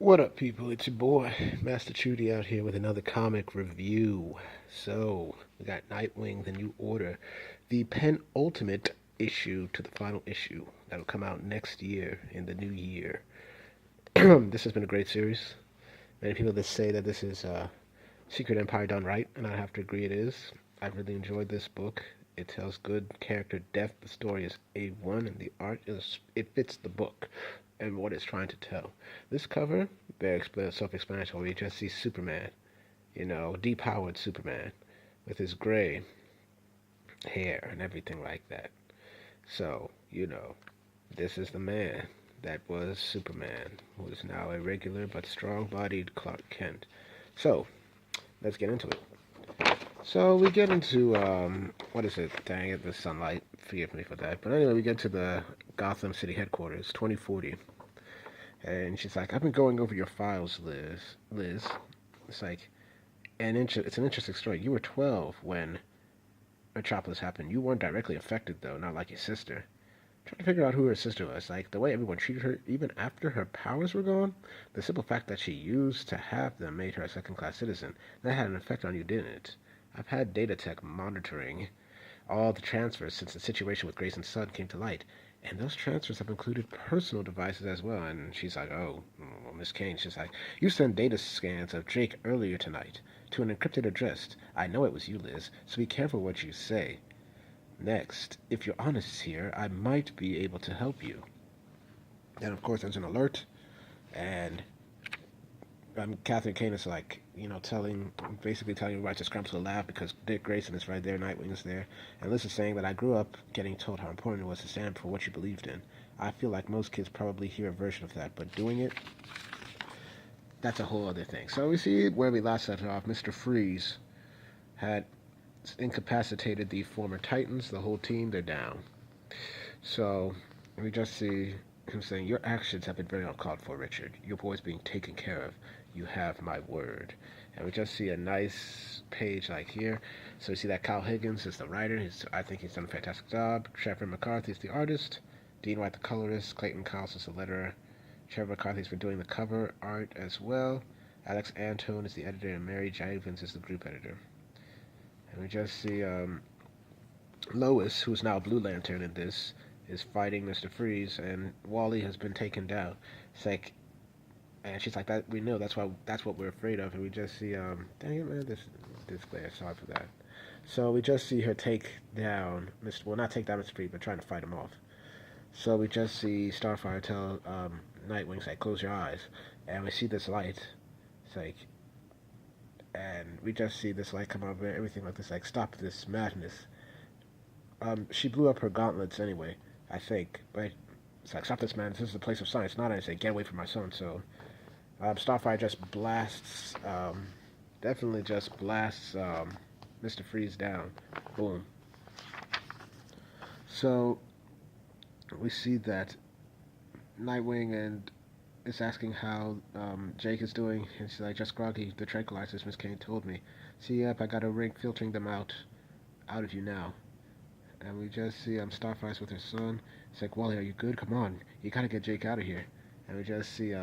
What up, people? It's your boy, Master Trudy, out here with another comic review. So, we got Nightwing, the New Order, the penultimate issue to the final issue that'll come out next year in the new year. This has been a great series. Many people that say that this is Secret Empire done right, and I have to agree it is. I've really enjoyed this book. It tells good character depth. The story is A1, and the art is it fits the book and what it's trying to tell. This cover, very self-explanatory. You just see Superman, depowered Superman, with his gray hair and everything like that. So, this is the man that was Superman, who is now a regular but strong-bodied Clark Kent. So, let's get into it. So we get into what is it? Dang it, the sunlight. Forgive me for that. But anyway, we get to the Gotham City headquarters, 2040, and she's like, "I've been going over your files, Liz. Liz, it's like it's an interesting story. You were 12 when Metropolis happened. You weren't directly affected though, not like your sister. Trying to figure out who her sister was. Like the way everyone treated her, even after her powers were gone. The simple fact that she used to have them made her a second-class citizen. That had an effect on you, didn't it? I've had data tech monitoring all the transfers since the situation with Grayson's son came to light. And those transfers have included personal devices as well." And she's like, "Oh, well, Miss Kane." She's like, "You sent data scans of Jake earlier tonight to an encrypted address. I know it was you, Liz, so be careful what you say. Next, if you're honest here, I might be able to help you." And of course, there's an alert, and Catherine Kane is like, basically telling everybody to scramble to the lab because Dick Grayson is right there, Nightwing is there. And Liz is saying that I grew up getting told how important it was to stand for what you believed in. I feel like most kids probably hear a version of that, but doing it, that's a whole other thing. So we see where we last left off. Mr. Freeze had incapacitated the former Titans, the whole team, they're down. So we just see him saying, "Your actions have been very uncalled for, Richard. Your boy's being taken care of. You have my word." And we just see a nice page like here. So we see that Kyle Higgins is the writer. I think he's done a fantastic job. Trevor McCarthy is the artist. Dean White the colorist. Clayton Cowles is the letterer. Trevor McCarthy's been doing the cover art as well. Alex Antone is the editor, and Mary Jivens is the group editor. And we just see Lois, who's now Blue Lantern in this, is fighting Mr. Freeze, and Wally has been taken down. It's like, and she's like, "That we know. That's what we're afraid of." And we just see, dang it, man, this glare. Sorry for that. So we just see her take down not take down Mr. Freeze, but trying to fight him off. So we just see Starfire tell Nightwing, like, "Close your eyes," and we see this light. It's like, and we just see this light come out, and everything like this, like, "Stop this madness." She blew up her gauntlets anyway, I think. But it's like, "Stop this, man. This is a place of science, not anything. Get away from my son." So Starfire just blasts, definitely just blasts Mr. Freeze down. Boom. So we see that Nightwing and is asking how Jake is doing. And she's like, "Just groggy. The tranquilizers Miss Kane told me. See, yep, I got a ring filtering them out of you now." And we just see Starfire's with her son. It's like, "Wally, are you good? Come on, you gotta get Jake out of here." And we just see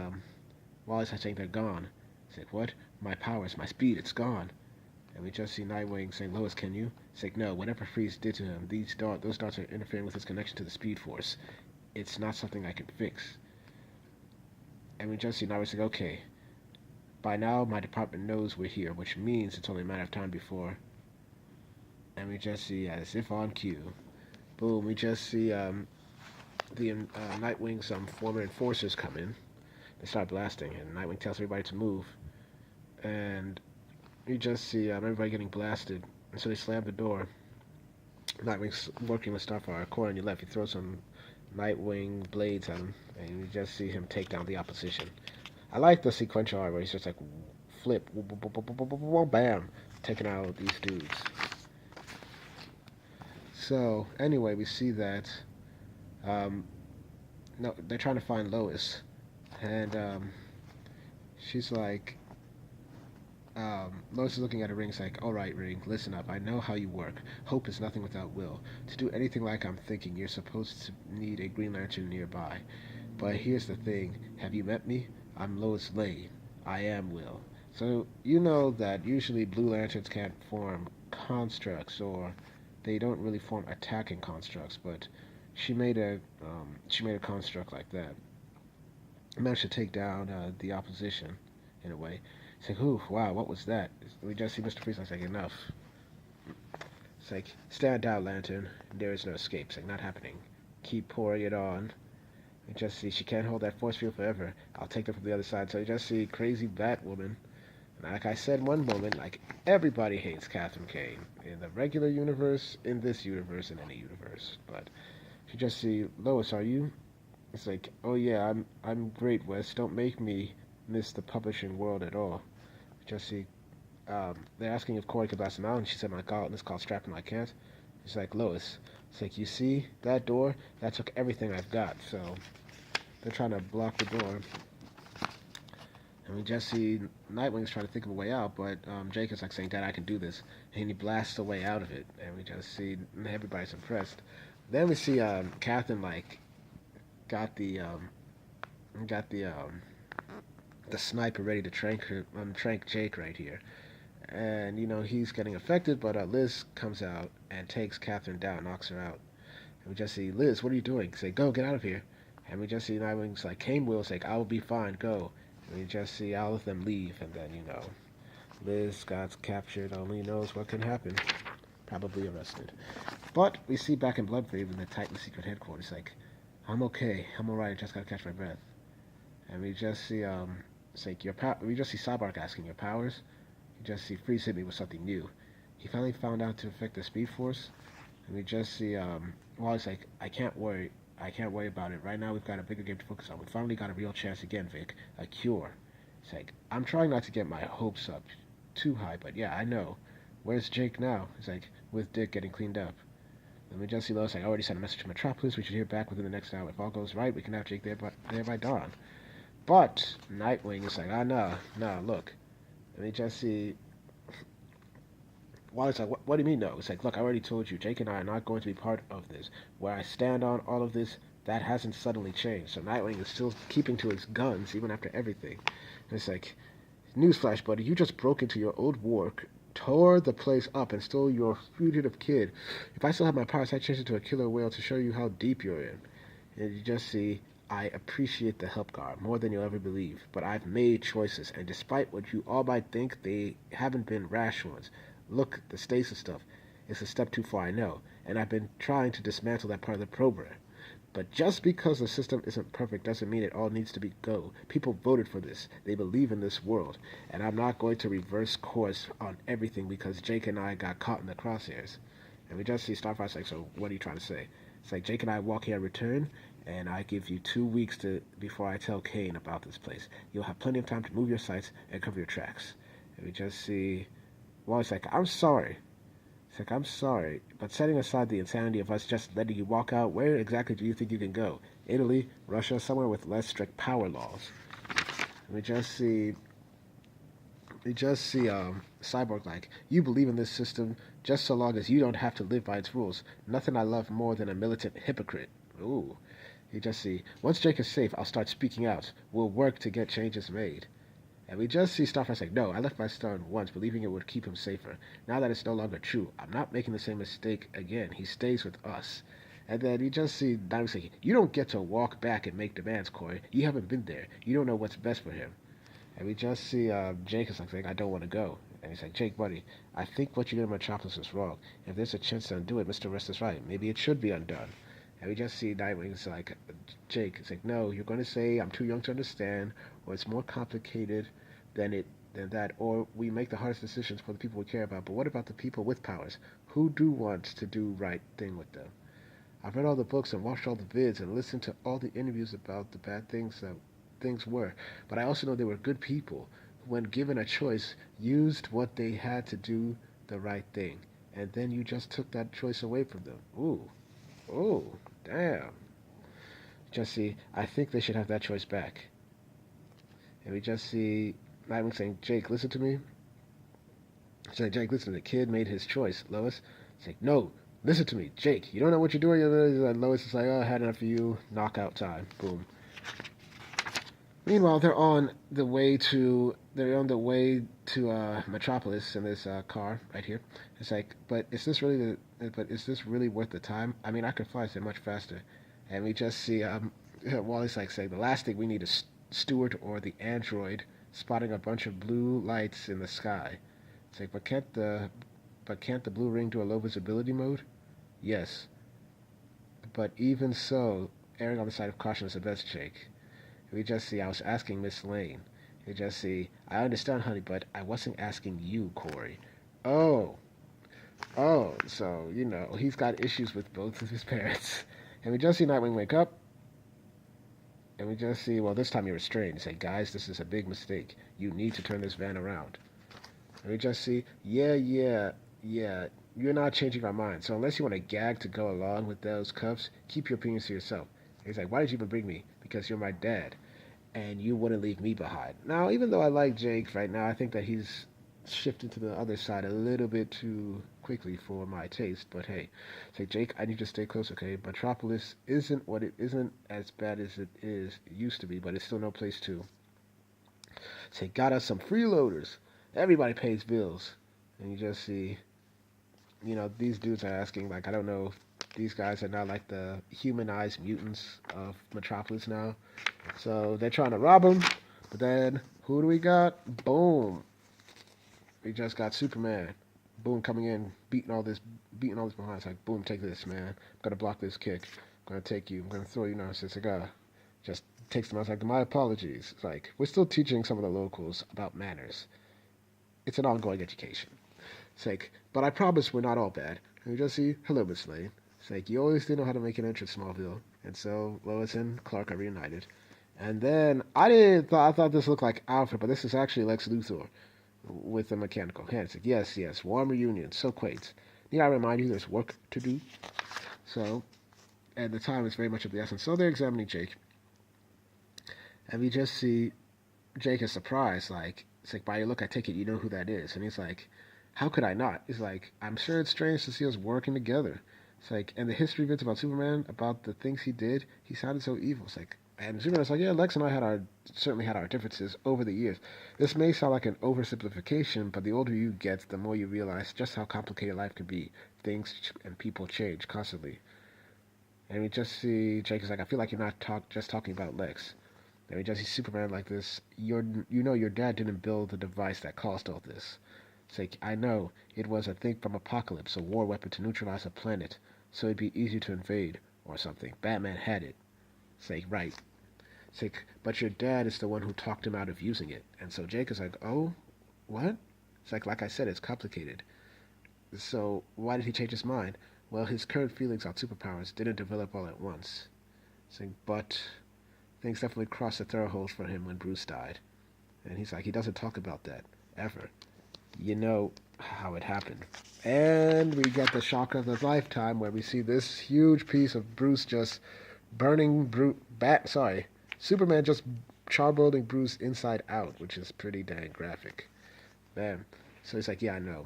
Wally's saying they're gone. It's like, "What? My powers, my speed, it's gone." And we just see Nightwing saying, "Lois, can you?" It's like, "No, whatever Freeze did to him, those darts are interfering with his connection to the Speed Force. It's not something I can fix." And we just see Nightwing saying, "Okay, by now my department knows we're here, which means it's only a matter of time before." And we just see, as if on cue, boom, we just see the Nightwing's former enforcers come in. They start blasting, and Nightwing tells everybody to move. And you just see everybody getting blasted, and so they slam the door. Nightwing's working with Starfire. Core on your left, he throws some Nightwing blades at him, and you just see him take down the opposition. I like the sequential art where he's just like flip, bam, taking out these dudes. So anyway, we see that no, they're trying to find Lois, and she's like, Lois is looking at her ring. It's like, "All right, Ring, listen up. I know how you work. Hope is nothing without will. To do anything like I'm thinking, you're supposed to need a Green Lantern nearby. But here's the thing. Have you met me? I'm Lois Lane. I am Will. So you know that usually Blue Lanterns can't form constructs, or they don't really form attacking constructs. But she made a construct like that. Managed to take down the opposition in a way. It's like, ooh, wow, what was that? We just see Mr. Freeze. It's like, enough. It's like, stand down, Lantern. There is no escape. It's like, not happening. Keep pouring it on. You just see she can't hold that force field forever. I'll take them from the other side. So you just see crazy Batwoman. And like I said one moment, like everybody hates Catherine Kane in the regular universe, in this universe, in any universe. But you just see Lois. Are you? It's like, oh yeah, I'm great, Wes. Don't make me miss the publishing world at all. Just see, they're asking if Corey could blast him out, and she said, my God, this called strapping. I can't. She's like, Lois. It's like, you see that door? That took everything I've got. So they're trying to block the door. And we just see Nightwing's trying to think of a way out, but Jake is like saying, Dad, I can do this. And he blasts a way out of it. And we just see everybody's impressed. Then we see Catherine like got got the sniper ready to trank Jake right here. And you know he's getting affected, but Liz comes out and takes Catherine down, knocks her out. And we just see Liz, what are you doing? Say, go, get out of here. And we just see Nightwing's like, Kane Will's like, I will be fine, go. And we just see all of them leave, and then, you know, Liz got captured, only knows what can happen. Probably arrested. But we see back in Bloodgrave in the Titan secret headquarters, like, I'm okay, I'm alright, I just gotta catch my breath. And we just see, it's like, we just see Cyborg asking, your powers? You just see Freeze hit me with something new. He finally found out to affect the Speed Force. And we just see, Wally's like, I can't worry about it. Right now we've got a bigger game to focus on. We finally got a real chance again, Vic. A cure. It's like, I'm trying not to get my hopes up too high, but yeah, I know. Where's Jake now? It's like, with Dick getting cleaned up. And we just see Lois like, I already sent a message to Metropolis. We should hear back within the next hour. If all goes right, we can have Jake there by dawn. But Nightwing is like, no, look. And we just see Wally's like, what do you mean no? It's like, look, I already told you, Jake and I are not going to be part of this. Where I stand on all of this, that hasn't suddenly changed. So Nightwing is still keeping to his guns, even after everything. And it's like, newsflash, buddy, you just broke into your old work, tore the place up, and stole your fugitive kid. If I still have my powers, I'd change it to a killer whale to show you how deep you're in. And you just see, I appreciate the help, Gar, more than you'll ever believe. But I've made choices, and despite what you all might think, they haven't been rash ones. Look, the stasis stuff. It's a step too far, I know, and I've been trying to dismantle that part of the program. But just because the system isn't perfect doesn't mean it all needs to be go. People voted for this. They believe in this world. And I'm not going to reverse course on everything because Jake and I got caught in the crosshairs. And we just see Starfire's like, so what are you trying to say? It's like, Jake and I walk here and return, and I give you 2 weeks before I tell Kane about this place. You'll have plenty of time to move your sights and cover your tracks. And we just see... Well, it's like, I'm sorry. It's like, I'm sorry, but setting aside the insanity of us just letting you walk out, where exactly do you think you can go? Italy, Russia, somewhere with less strict power laws. And we just see Cyborg like, you believe in this system just so long as you don't have to live by its rules. Nothing I love more than a militant hypocrite. Ooh. You just see, once Jake is safe, I'll start speaking out. We'll work to get changes made. And we just see Starfire like, no, I left my son once, believing it would keep him safer. Now that it's no longer true, I'm not making the same mistake again. He stays with us. And then you just see Dynamic saying, you don't get to walk back and make demands, Corey. You haven't been there. You don't know what's best for him. And we just see Jake is like saying, I don't want to go. And he's like, Jake, buddy, I think what you did in Metropolis is wrong. If there's a chance to undo it, Mr. Rest is right. Maybe it should be undone. And we just see Nightwing's like, Jake, it's like, no, you're going to say I'm too young to understand, or it's more complicated than that, or we make the hardest decisions for the people we care about. But what about the people with powers who do want to do right thing with them? I've read all the books and watched all the vids and listened to all the interviews about the bad things that things were, but I also know they were good people who, when given a choice, used what they had to do the right thing, and then you just took that choice away from them. Ooh, damn. Just see, I think they should have that choice back. And we just see Nightwing saying, Jake, listen to me. She's like, Jake, listen, the kid made his choice, Lois. It's like, no, listen to me, Jake, you don't know what you're doing. And Lois is like, oh, I had enough of you. Knockout time. Boom. Meanwhile, they're on the way to Metropolis in this car right here. It's like, but is this really worth the time? I mean, I could fly so much faster. And we just see Wally's like saying the last thing we need is Stewart or the android spotting a bunch of blue lights in the sky. It's like, but can't the blue ring do a low visibility mode? Yes, but even so, erring on the side of caution is the best, Jake. We just see, I was asking Miss Lane. We just see, I understand, honey, but I wasn't asking you, Corey. Oh, so, he's got issues with both of his parents. And we just see Nightwing wake up, and we just see, well, this time you're restrained. Say, guys, this is a big mistake. You need to turn this van around. And we just see, yeah, you're not changing our mind. So unless you want a gag to go along with those cuffs, keep your opinions to yourself. And he's like, why did you even bring me? Because you're my dad. And you wouldn't leave me behind. Now, even though I like Jake right now, I think that he's shifted to the other side a little bit too quickly for my taste. But hey, say Jake, I need to stay close, okay? Metropolis isn't as bad as it used to be, but it's still no place to. Say got us some freeloaders. Everybody pays bills, and you just see, these dudes are asking like, I don't know, these guys are now like the humanized mutants of Metropolis now. So they're trying to rob him, but then who do we got? Boom. We just got Superman. Boom, coming in, beating all this behind. It's like, boom, take this, man. I'm gonna block this kick. I'm gonna take you. I'm gonna throw you now. Since I got just takes them out. It's like, my apologies. It's like we're still teaching some of the locals about manners. It's an ongoing education. It's like, but I promise we're not all bad. And we just see, hello, Miss Lane. It's like you always did know how to make an entrance, Smallville. And so Lois and Clark are reunited. And then I thought this looked like Alfred, but this is actually Lex Luthor with a mechanical hand. It's like, yes, warm reunion, so quaint. Need I remind you there's work to do? So, and the time is very much of the essence. So they're examining Jake. And we just see Jake is surprised, like, it's like, by your look, I take it you know who that is. And he's like, how could I not? He's like, I'm sure it's strange to see us working together. It's like, and the history bits about Superman, about the things he did, he sounded so evil. It's like, and Superman's like, yeah, Lex and I certainly had our differences over the years. This may sound like an oversimplification, but the older you get, the more you realize just how complicated life can be. Things and people change constantly. And we just see Jake is like, I feel like you're not just talking about Lex. And we just see Superman like this. Your dad didn't build the device that caused all this. It's like, I know, it was a thing from Apocalypse, a war weapon to neutralize a planet, so it'd be easy to invade, or something. Batman had it. It's like, right. It's like, but your dad is the one who talked him out of using it. And so Jake is like, oh, what? It's like I said, it's complicated. So why did he change his mind? Well, his current feelings on superpowers didn't develop all at once. It's like, but things definitely crossed the threshold for him when Bruce died. And he's like, he doesn't talk about that, ever. You know how it happened. And we get the shock of the lifetime where we see this huge piece of Bruce just burning Superman just charboiling Bruce inside out, which is pretty dang graphic. Man. So he's like, yeah, I know.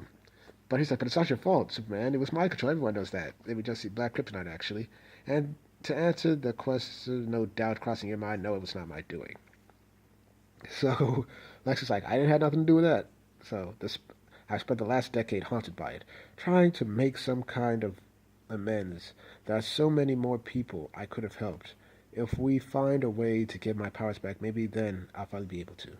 But he's like, but it's not your fault, Superman. It was my control. Everyone knows that. Then we just see Black Kryptonite, actually. And to answer the question, no doubt crossing your mind, no, it was not my doing. So Lex is like, I didn't have nothing to do with that. So I spent the last decade haunted by it, trying to make some kind of amends. There are so many more people I could have helped. If we find a way to get my powers back, maybe then I'll finally be able to.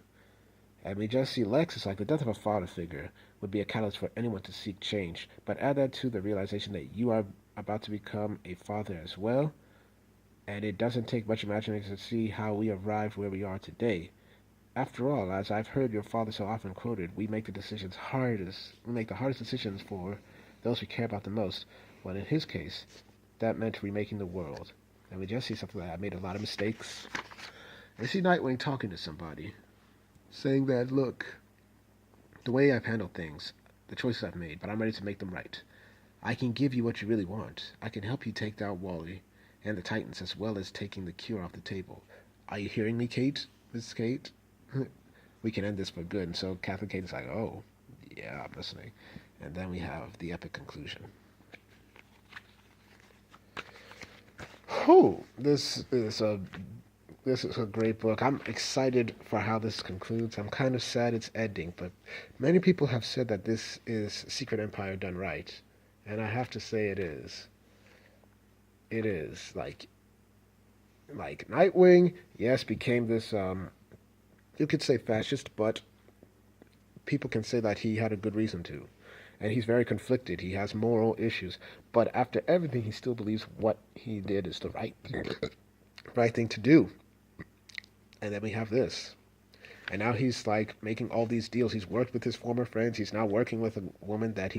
And we just see Lex is like, the death of a father figure would be a catalyst for anyone to seek change. But add that to the realization that you are about to become a father as well. And it doesn't take much imagination to see how we arrived where we are today. After all, as I've heard your father so often quoted, we make the hardest decisions for those we care about the most. Well, in his case, that meant remaking the world. And we just see something like, I made a lot of mistakes. And we see Nightwing talking to somebody, saying that, look, the way I've handled things, the choices I've made, but I'm ready to make them right. I can give you what you really want. I can help you take down Wally and the Titans, as well as taking the cure off the table. Are you hearing me, Kate? Miss Kate? We can end this for good. And so Kathleen Kate is like, oh, yeah, I'm listening. And then we have the epic conclusion. This is a This is a great book. I'm excited for how this concludes. I'm kind of sad it's ending, but many people have said that this is Secret Empire done right. And I have to say it is. It is. Like Nightwing, yes, became this you could say fascist, but people can say that he had a good reason to. And he's very conflicted. He has moral issues. But after everything, he still believes what he did is the right thing to do. And then we have this. And now he's like making all these deals. He's worked with his former friends. He's now working with a woman that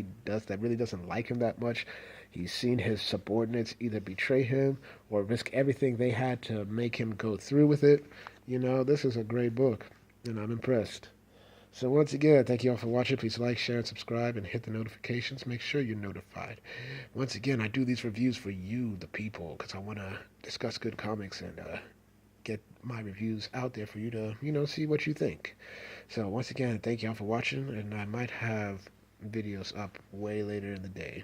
really doesn't like him that much. He's seen his subordinates either betray him or risk everything they had to make him go through with it. This is a great book, and I'm impressed. So once again, thank you all for watching. Please like, share, and subscribe, and hit the notifications. Make sure you're notified. Once again, I do these reviews for you, the people, because I want to discuss good comics and get my reviews out there for you to, see what you think. So once again, thank you all for watching, and I might have videos up way later in the day.